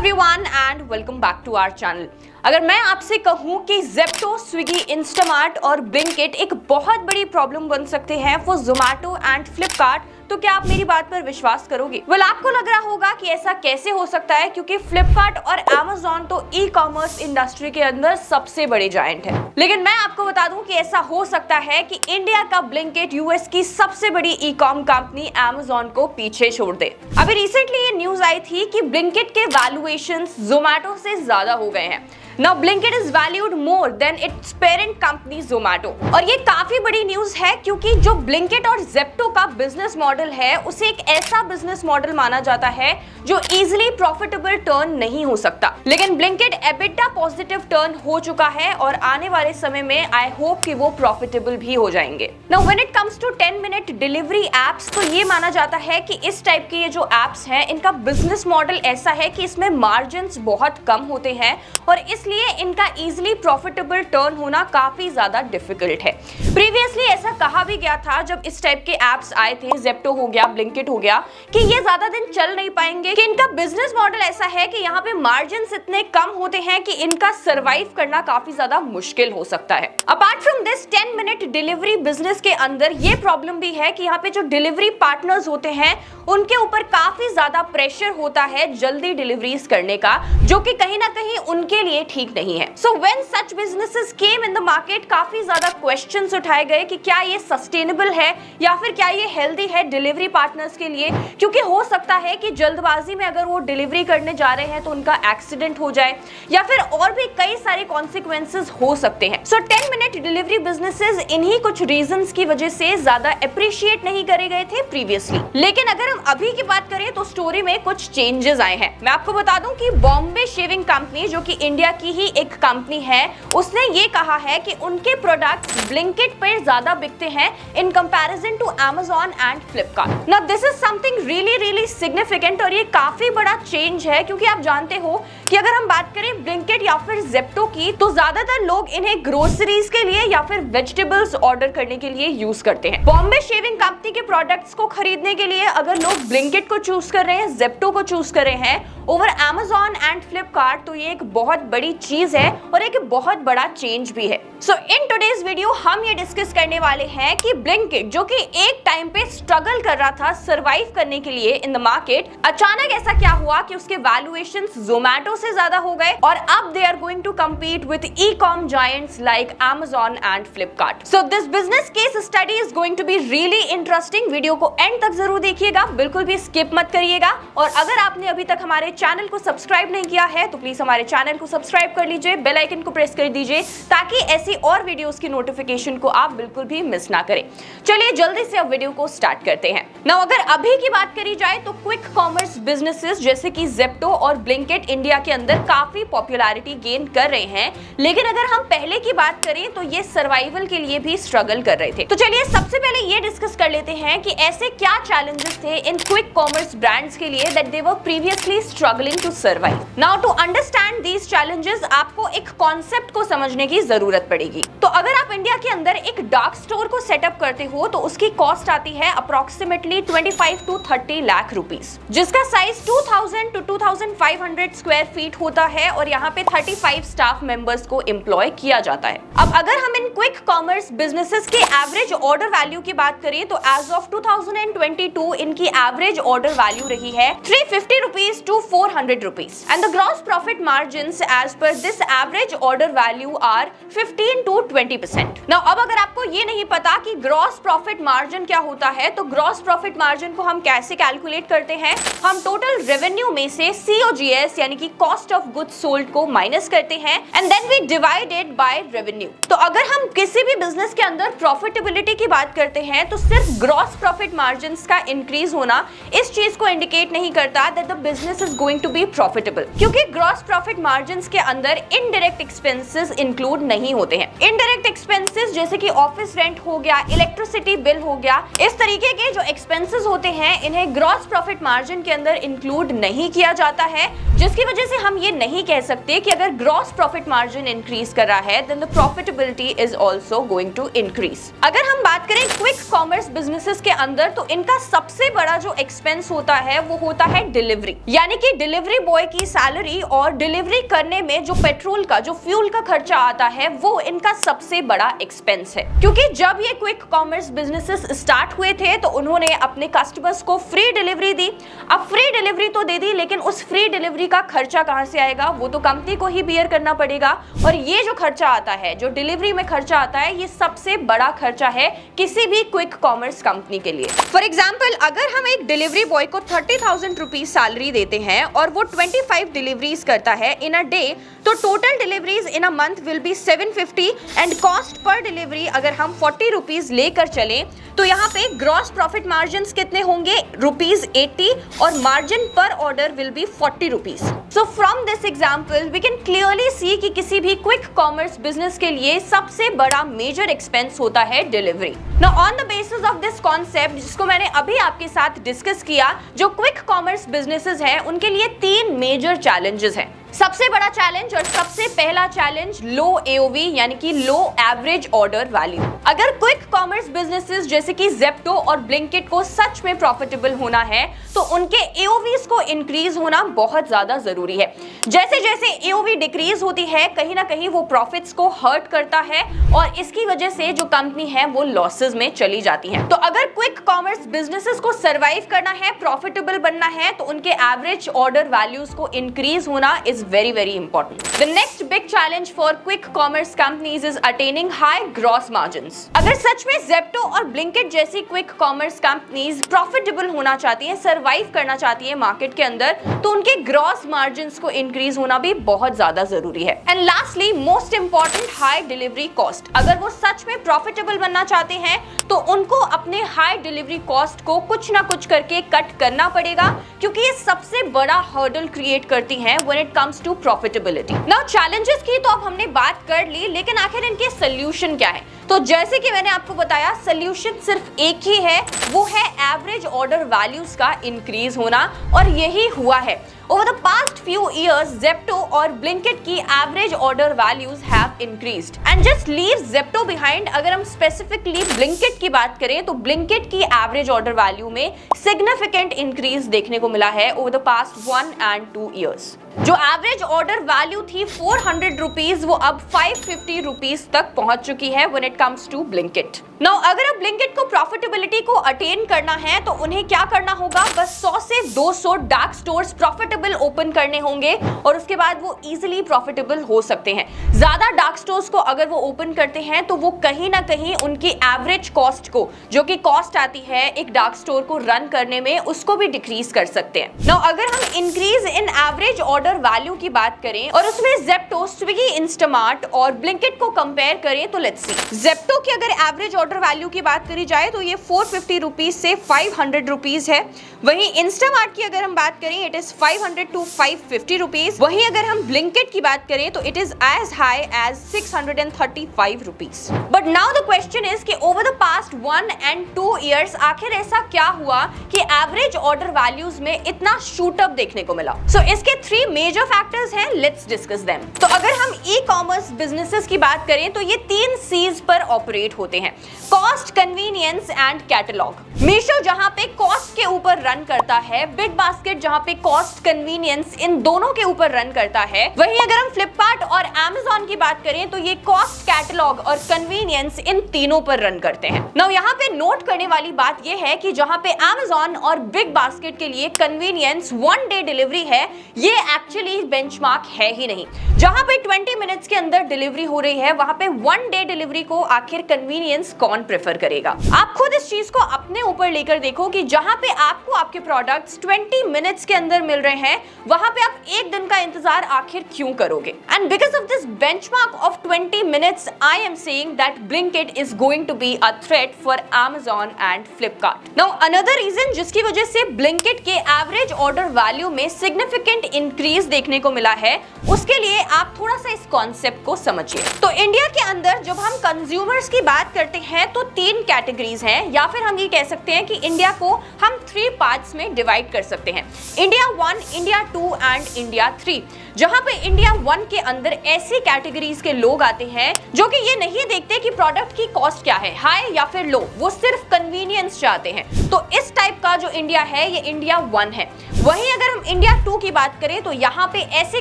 Everyone and welcome back to our channel. अगर मैं आपसे कहूं कि ज़ेप्टो, स्विगी, इंस्टामार्ट और ब्लिंकिट एक बहुत बड़ी प्रॉब्लम बन सकते हैं फॉर ज़ोमैटो एंड फ्लिपकार्ट, तो क्या आप मेरी बात पर विश्वास करोगे? आपको लग रहा होगा कि ऐसा कैसे हो सकता है, क्योंकि फ्लिपकार्ट और अमेज़न तो ई कॉमर्स इंडस्ट्री के अंदर सबसे बड़े जायंट है। लेकिन मैं आपको बता दूं कि ऐसा हो सकता है कि इंडिया का ब्लिंकिट यूएस की सबसे बड़ी ई कॉम कंपनी अमेज़न को पीछे छोड़ दे। अभी रिसेंटली ये न्यूज आई थी कि ब्लिंकिट के वैल्यूएशंस ज़ोमैटो से ज्यादा हो गए हैं। Now Blinkit is valued more than its parent company Zomato। और ये काफी बड़ी न्यूज है, क्योंकि जो Blinkit और Zepto का बिजनेस मॉडल है उसे एक ऐसा बिजनेस मॉडल माना जाता है जो इजीली प्रॉफिटेबल टर्न नहीं हो सकता। लेकिन Blinkit EBITDA पॉजिटिव टर्न हो चुका है और आने वाले समय में आई होप कि वो प्रॉफिटेबल भी हो जाएंगे। Now when it comes to 10 minute delivery apps, तो ये माना जाता है कि इस टाइप के ये जो एप्स हैं इनका बिजनेस मॉडल ऐसा है कि इसमें मार्जिन्स बहुत कम होते हैं और इसलिए इनका इजीली प्रॉफिटेबल टर्न होना काफी ज्यादा डिफिकल्ट है। प्रीवियसली ऐसा कहा भी गया था जब इस टाइप के एप्स आए थे, ज़ेप्टो हो गया, ब्लिंकिट हो गया, कि ये ज्यादा दिन चल नहीं पाएंगे, कि इनका बिजनेस मॉडल ऐसा है कि यहाँ पे मार्जिन्स इतने कम होते हैं कि इनका सर्वाइव करना काफी ज्यादा मुश्किल हो सकता है। Apart from this 10 minute delivery business के अंदर ये प्रॉब्लम भी है कि यहाँ पे जो डिलीवरी पार्टनर्स होते हैं उनके ऊपर काफी ज्यादा प्रेशर होता है जल्दी डिलीवरीज करने का, जो कि कहीं ना कहीं उनके लिए ठीक नहीं है। So when such businesses came in the market, काफी ज्यादा क्वेश्चंस उठाए गए कि क्या ये सस्टेनेबल है या फिर क्या ये हेल्दी है डिलीवरी पार्टनर्स के लिए, क्योंकि हो सकता है कि जल्दबाजी में अगर वो डिलीवरी करने जा रहे हैं तो उनका एक्सीडेंट हो जाए या फिर और भी कई सारे कॉन्सिक्वेंसेस हो सकते हैं। सो 10 मिनट डिलीवरी बिजनेसेस इन्हीं कुछ रीजंस की वजह से ज्यादा अप्रिशिएट नहीं करे गए थे प्रीवियसली। लेकिन अगर हम अभी की बात करें तो स्टोरी में कुछ चेंजेस आए हैं। मैं आपको बता दूं कि बॉम्बे शेविंग कंपनी, जो कि इंडिया की ही एक कंपनी है, उसने ये कहा है कि उनके प्रोडक्ट्स ब्लिंकिट पर ज्यादा बिकते हैं in comparison to Amazon and Flipkart. Now this is something really significant और ये काफी बड़ा चेंज है, क्योंकि आप जानते हो कि अगर हम बात करें ब्लिंकिट या फिर ज़ेप्टो की, तो ज्यादातर लोग इन्हें ग्रोसरीज के लिए या फिर वेजिटेबल्स ऑर्डर करने के लिए यूज करते हैं। बॉम्बे शेविंग कंपनी के प्रोडक्ट्स को खरीदने के लिए अगर लोग ब्लिंकिट को चूज कर रहे हैं, ज़ेप्टो को चूज कर रहे हैं ओवर अमेज़न एंड फ्लिपकार्ट, तो ये एक बहुत बड़ी चीज है और एक बहुत बड़ा चेंज भी है। सो इन टुडेज वीडियो हम ये डिस्कस करने वाले हैं कि ब्लिंकिट, जो कि एक टाइम पे स्ट्रगल कर रहा था सरवाइव करने के लिए इन द मार्केट, अचानक ऐसा क्या हुआ कि उसके वैल्यूएशंस ज़ोमैटो से ज्यादा हो गए और अब they are going to compete with e-com giants like Amazon and Flipkart. So this business case study is going to be really interesting. Video को एंड तक जरूर देखिएगा, बिल्कुल भी स्किप मत करिएगा। और अगर आपने अभी तक हमारे चैनल को सब्सक्राइब नहीं किया है तो प्लीज हमारे चैनल को सब्सक्राइब कर लीजिए, बेल आइकन को प्रेस कर दीजिए, ताकि ऐसी और वीडियोस की नोटिफिकेशन को आप बिल्कुल भी मिस ना करें। चलिए जल्दी से अब वीडियो को स्टार्ट करते हैं। नाउ अगर अभी की बात करी जाए तो क्विक कॉमर्स बिजनेसेस जैसे कि ज़ेप्टो और ब्लिंकिट इंडिया के अंदर काफी पॉपुलैरिटी गेन कर रहे हैं, लेकिन अगर हम पहले की बात करें तो ये सर्वाइवल के लिए भी स्ट्रगल कर रहे थे। तो चलिए सबसे पहले ये डिस्कस कर लेते हैं कि ऐसे क्या चैलेंजेस थे इन क्विक कॉमर्स ब्रांड्स के लिए that they were previously struggling to survive. Now to understand these challenges आपको एक कॉन्सेप्ट को समझने की जरूरत पड़ेगी। तो अगर आप इंडिया के अंदर एक डार्क स्टोर को सेटअप करते हो तो उसकी कॉस्ट आती है अप्रोक्सीमेटली 25 to 30 लाख रुपीस, जिसका साइज 2000 to 2500 स्क्वायर फीट होता है और यहाँ पे 35 स्टाफ मेंबर्स को एम्प्लॉय किया जाता है। अब अगर हम इन क्विक कॉमर्स बिजनेसेस के एवरेज ऑर्डर वैल्यू की बात करें तो एज ऑफ 2022 इनकी एवरेज ऑर्डर वैल्यू रही है 350 rupees to 400 rupees and the gross profit margins as per this average order value are 15 to 20%। Now अब अगर आपको ये नहीं पता कि ग्रॉस प्रॉफिट मार्जिन क्या होता है, तो ग्रॉस प्रॉफिट मार्जिन को हम कैसे कैलकुलेट करते हैं, हम टोटल रेवेन्यू में से COGS यानी कि कॉस्ट ऑफ गुड्स सोल्ड को माइनस करते हैं and then we divided by revenue. तो अगर हम किसी भी बिजनेस के अंदर प्रॉफिटेबिलिटी की बात करते हैं तो सिर्फ ग्रॉस प्रॉफिट मार्जिन्स का इंक्रीज होना इस चीज को इंडिकेट नहीं करता that the business is going to be profitable, क्योंकि ग्रॉस प्रॉफिट मार्जिन्स के अंदर इनडायरेक्ट एक्सपेंसेस इंक्लूड नहीं होते हैं। इनडायरेक्ट एक्सपेंसेस जैसे कि ऑफिस रेंट हो गया, इलेक्ट्रिसिटी बिल हो गया, इस तरीके के जो एक्सपेंसेस होते हैं इन्हें ग्रॉस प्रॉफिट मार्जिन के अंदर इंक्लूड नहीं किया जाता है, जिसकी वजह से हम ये नहीं कह सकते कि अगर ग्रॉस प्रॉफिट मार्जिन इंक्रीज कर रहा है then the profitability is also going to increase. अगर हम बात करें क्विक कॉमर्स बिजनेसेस के अंदर तो इनका सबसे बड़ा जो एक्सपेंस होता है वो होता है डिलीवरी, यानी कि डिलीवरी बॉय की सैलरी और डिलीवरी करने में जो पेट्रोल का, जो फ्यूल का खर्चा आता है वो इनका सबसे बड़ा एक्सपेंस है। क्योंकि जब ये क्विक कॉमर्स बिजनेसेस स्टार्ट हुए थे तो उन्होंने अपने कस्टमर्स को फ्री डिलीवरी दी। अब फ्री डिलीवरी तो दे दी, लेकिन उस फ्री डिलीवरी का खर्चा कहां से आएगा, वो तो कंपनी को ही बियर करना पड़ेगा। और ये जो खर्चा आता है, जो डिलीवरी में खर्चा आता है, ये सबसे बड़ा खर्चा है किसी भी क्विक कॉमर्स कंपनी के लिए। फॉर एग्जाम्पल, अगर हम एक डिलीवरी बॉय को 30,000 रुपीज सैलरी देते हैं और वो 25 डिलीवरीज करता है इन अ डे, तो total deliveries in a month will be 750 and cost per delivery अगर हम 40 रुपीज लेकर चलें तो यहाँ पे ग्रॉस प्रॉफिट मार्जिन कितने होंगे, ₹80, और मार्जिन पर order will be 40 rupees. So from this example we can clearly see कि किसी भी क्विक कॉमर्स बिजनेस के लिए सबसे बड़ा मेजर एक्सपेंस होता है delivery. Now on the basis of this concept, जिसको मैंने अभी आपके साथ डिस्कस किया, जो क्विक कॉमर्स बिजनेसेस हैं उनके लिए 3 मेजर चैलेंजेस हैं। सबसे बड़ा चैलेंज और सबसे पहला चैलेंज लो AOV यानी कि लो एवरेज ऑर्डर वैल्यू। अगर क्विक कॉमर्स बिजनेसेस जैसे कि ज़ेप्टो और ब्लिंकिट को सच में प्रॉफिटेबल होना है तो उनके AOVs को इंक्रीज होना बहुत ज्यादा जरूरी है। जैसे जैसे AOV डिक्रीज होती है कहीं ना कहीं वो प्रॉफिट्स को हर्ट करता है और इसकी वजह से जो कंपनी है वो लॉसेस में चली जाती है। तो अगर क्विक कॉमर्स बिजनेसेस को सर्वाइव करना है, प्रॉफिटेबल बनना है, तो उनके एवरेज ऑर्डर वैल्यूज को इंक्रीज होना is very important. The next big challenge for quick commerce companies is attaining high gross margins. अगर सच में Zepto और Blinkit जैसी quick commerce companies profitable होना चाहती हैं, survive करना चाहती हैं मार्केट के अंदर, तो उनके gross margins को increase होना भी बहुत ज्यादा जरूरी है। And lastly, most important, high delivery cost. अगर वो सच में profitable बनना चाहते हैं तो उनको अपने high delivery cost को कुछ ना कुछ करके कट करना पड़ेगा, क्योंकि ये सबसे बड़ा hurdle create करती हैं when it comes to profitability. Now challenges की तो अब हमने बात कर ली, लेकिन आखिर इनके solution क्या है? तो जैसे कि मैंने आपको बताया, solution सिर्फ एक ही है, वो है एवरेज ऑर्डर वैल्यूज का इंक्रीज होना, और यही हुआ है। Over the past few years, Zepto और Blinkit की average order values have increased. And just leave Zepto behind, अगर हम specifically Blinkit की बात करें तो Blinkit की average order value में significant increase देखने को मिला है over the past 1 and 2 years. जो एवरेज ऑर्डर वैल्यू थी 400 रुपीज, वो अब 550 रुपीज तक पहुंच चुकी है when it comes to Blinkit. Now अगर अब Blinkit को प्रॉफिटेबिलिटी को अटेन करना है तो उन्हें क्या करना होगा, बस 100 से 200 डार्क स्टोर्स प्रॉफिटेबल ओपन करने होंगे और उसके बाद वो इजीली प्रॉफिटेबल हो सकते हैं। ज्यादा डार्क स्टोर्स को अगर वो ओपन करते हैं तो वो कहीं ना कहीं उनकी एवरेज कॉस्ट को, जो कि कॉस्ट आती है एक डार्क स्टोर को रन करने में, उसको भी डिक्रीज कर सकते हैं। नाउ अगर हम increase in average order value की बात करें और उसमें Zepto, स्विगी, इंस्टामार्ट और Blinkit को कंपेयर करें तो लेट्स सी। Zepto की अगर एवरेज ऑर्डर वैल्यू की बात करी जाए तो ये 450 रुपीज से 500 रुपीज है। वहीं इंस्टामार्ट की अगर हम बात करें इट इज 500 टू 550 रुपीज। वहीं अगर हम Blinkit की बात करें तो it is as high as 635 rupees. But now the question is कि over the past 1 and 2 years आखिर ऐसा क्या हुआ कि एवरेज ऑर्डर वैल्यूज में इतना शूट अप देखने को मिला। सो इसके 3 मेजर फैक्टर्स हैं, लेट्स डिस्कस देम। तो अगर हम ई कॉमर्स बिजनेसेस की बात करें तो ये 3 C's पर ऑपरेट होते हैं, cost, convenience and catalogue. Meesho जहां पे कॉस्ट के ऊपर रन करता है, बिग बास्केट जहां पे कॉस्ट, कन्वीनियंस इन दोनों के ऊपर रन करता है। वहीं अगर हम फ्लिपकार्ट और Amazon की बात करें तो ये कॉस्ट, कैटलॉग और कन्वीनियंस इन तीनों पर रन करते हैं। नाउ यहाँ पे नोट करने वाली बात ये है कि जहां पे Amazon और बिग बास्केट के लिए कन्वीनियंस 1 डे डिलीवरी है, ये एक्चुअली बेंचमार्क है ही नहीं। जहां पे 20 मिनट्स के अंदर डिलीवरी हो रही है, वहां पे 1 डे डिलीवरी को आखिर कन्वीनियंस कौन प्रेफर करेगा? आप खुद इस चीज को अपने ऊपर लेकर देखो कि जहां पे आपको आपके प्रोडक्ट्स 20 मिनट्स के अंदर मिल रहे हैं, वहां पे आप एक दिन का इंतजार आखिर क्यों करोगे? And because of this benchmark of 20 minutes I am saying that Blinkit is going to be a threat for Amazon and Flipkart. Now another reason जिसकी वजह से ब्लिंकिट के एवरेज ऑर्डर वैल्यू में सिग्निफिकेंट इंक्रीज देखने को मिला है, उसके लिए आप थोड़ा सा इस कॉन्सेप्ट को समझिए। तो इंडिया के अंदर जब हम कंज्यूमर्स की बात करते हैं तो 3 कैटेगरीज हैं, या फिर हम ये कह सकते हैं कि इंडिया को हम 3 पार्ट्स में डिवाइड कर सकते हैं, इंडिया 1, इंडिया 2 एंड इंडिया 3। जहां पे इंडिया 1 के अंदर ऐसी कैटेगरीज के लोग आते हैं जो कि ये नहीं देखते कि प्रोडक्ट की कॉस्ट क्या है, हाई या फिर लो, वो सिर्फ कन्वीनियंस चाहते हैं। तो इस टाइप का जो इंडिया है ये इंडिया 1 है। वहीं अगर हम इंडिया 2 की बात करें तो यहाँ पे ऐसे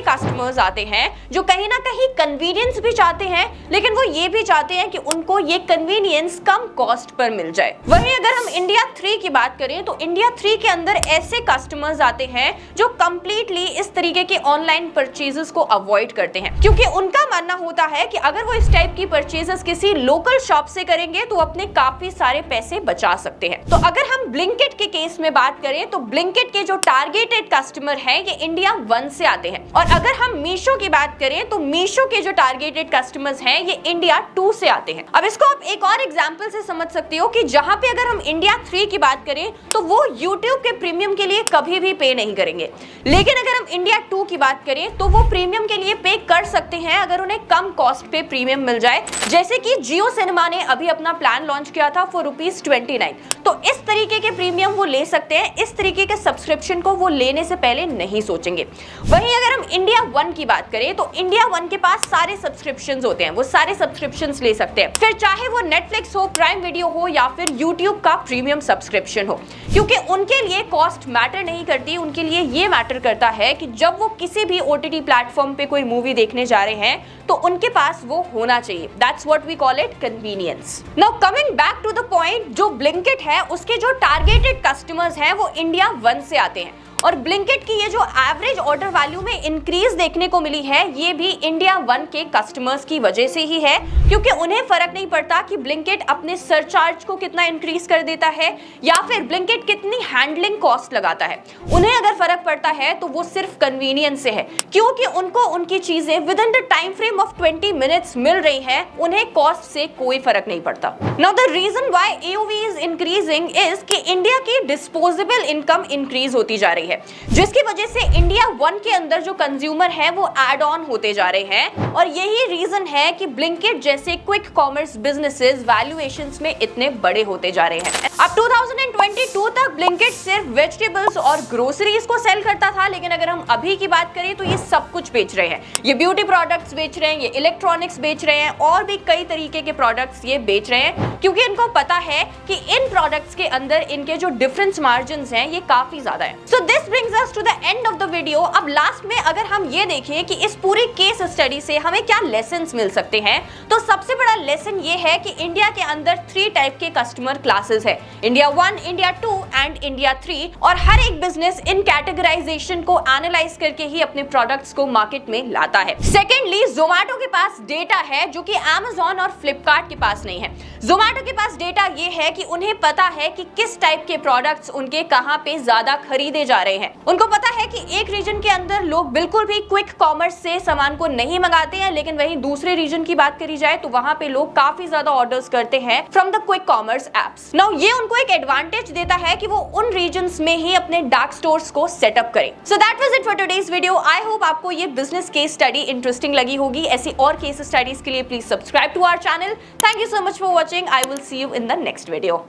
कस्टमर्स आते हैं जो कहीं ना कहीं कन्वीनियंस भी चाहते हैं, लेकिन वो ये भी चाहते हैं कि उनको ये कन्वीनियंस कम कॉस्ट पर मिल जाए। वहीं अगर हम इंडिया 3 की बात करें तो इंडिया 3 के अंदर ऐसे कस्टमर्स आते हैं जो कंप्लीटली इस तरीके के ऑनलाइन परचेजेस को अवॉइड करते हैं, क्योंकि उनका मानना होता है कि अगर वो इस टाइप की परचेजेस किसी लोकल शॉप से करेंगे तो अपने काफी सारे पैसे बचा सकते हैं। तो अगर हम ब्लिंकिट के केस में बात करें तो ब्लिंकिट के जो टारगेटेड कस्टमर है ये इंडिया 1 से आते हैं, और अगर हम मीशो की बात करें तो मीशो के जो टारगेटेड कस्टमर्स हैं ये इंडिया 2 से आते हैं। अब इसको आप एक और एग्जांपल से समझ सकते हो कि जहां पे अगर हम इंडिया 3 की बात करें तो वो YouTube के प्रीमियम के लिए कभी भी पे नहीं करेंगे, लेकिन अगर हम इंडिया 2 की बात करें तो वो प्रीमियम के लिए पे कर सकते हैं अगर उन्हें कम कॉस्ट पे प्रीमियम मिल जाए, जैसे कि जियो सिनेमा ने अभी अपना प्लान लॉन्च किया था फॉर ₹29। तो इस तरीके के प्रीमियम वो ले सकते हैं, इस तरीके के सब्सक्रिप्शन को वो लेने से पहले नहीं सोचेंगे। वहीं अगर हम इंडिया 1 की बात करें तो इंडिया 1 के पास सारे सब्सक्रिप्शंस होते हैं, वो सारे सब्सक्रिप्शंस ले सकते हैं, फिर चाहे वो नेटफ्लिक्स हो, प्राइम वीडियो हो या फिर यूट्यूब का प्रीमियम सब्सक्रिप्शन हो, क्योंकि उनके लिए कॉस्ट मैटर नहीं करती। उनके लिए ये मैटर करता है कि जब वो किसी भी OTT प्लेटफॉर्म पे कोई मूवी देखने जा रहे हैं तो उनके पास वो होना चाहिए। That's what we call it convenience. Now coming back to the point, जो ब्लिंकिट है उसके जो टारगेटेड कस्टमर्स हैं वो इंडिया 1 से आते हैं, और ब्लिंकिट की ये जो एवरेज ऑर्डर वैल्यू में इंक्रीज देखने को मिली है ये भी इंडिया 1 के कस्टमर्स की वजह से ही है, क्योंकि उन्हें फर्क नहीं पड़ता कि ब्लिंकिट अपने सरचार्ज को कितना इंक्रीज कर देता है या फिर ब्लिंकिट कितनी हैंडलिंग कॉस्ट लगाता है। उन्हें अगर फर्क पड़ता है तो वो सिर्फ कन्वीनियंस से है, क्योंकि उनको उनकी चीजें within the time frame of 20 minutes मिल रही है, उन्हें कॉस्ट से कोई फर्क नहीं पड़ता। Now the reason why AOV is increasing is कि इंडिया की डिस्पोजेबल इनकम इंक्रीज होती जा रही है, जिसकी वजह से इंडिया 1 के अंदर जो कंज्यूमर है वो एड ऑन होते जा रहे हैं, और यही रीजन है कि ब्लिंकिट जैसे क्विक कॉमर्स बिजनेसेस वैल्यूएशंस में इतने बड़े होते जा रहे हैं। अब 2022 तक ब्लिंकिट सिर्फ वेजिटेबल्स और ग्रोसरीज को सेल करता था, लेकिन अगर हम अभी की बात करें तो ये सब कुछ बेच रहे हैं। ये ब्यूटी प्रोडक्ट्स बेच रहे हैं, ये इलेक्ट्रॉनिक्स बेच रहे हैं, और भी कई तरीके के प्रोडक्ट्स ये बेच रहे हैं, क्योंकि इनको पता है कि इन प्रोडक्ट्स के अंदर इनके जो डिफरेंस मार्जिन हैं ये काफी ज्यादा है। So this brings us to the end of the video। अब लास्ट में अगर हम ये देखें कि इस पूरी केस स्टडी से हमें क्या लेसन्स मिल सकते हैं, तो सबसे बड़ा लेसन ये है कि इंडिया के अंदर 3 टाइप के कस्टमर क्लासेस है, इंडिया 1, इंडिया 2 एंड इंडिया 3, और हर एक बिजनेस इन कैटेगराइजेशन को एनालाइज करके ही अपने प्रोडक्ट्स को मार्केट में लाता है। सेकेंडली, जोमैटो के पास डेटा है जो कि Amazon और फ्लिपकार्ट के पास नहीं है। जोमैटो के पास डेटा ये है कि उन्हें पता है कि किस टाइप के प्रोडक्ट्स उनके कहां पे ज्यादा खरीदे जा रहे हैं। उनको पता है कि एक रीजन के अंदर लोग बिल्कुल भी क्विक कॉमर्स से सामान को नहीं मंगाते हैं, लेकिन वहीं दूसरे रीजन की बात करी जाए तो वहां पे लोग काफी ज्यादा ऑर्डर्स करते हैं from the quick commerce apps. Now ये उनको एक एडवांटेज देता है कि वो उन रीजन्स में ही अपने डार्क स्टोर्स को सेटअप करें। So that was it for today's video. I hope आपको ये बिजनेस केस स्टडी इंटरेस्टिंग लगी होगी। ऐसी और केस स्टडीज के लिए please subscribe to our channel. Thank you so much for watching. I will see you in the next video.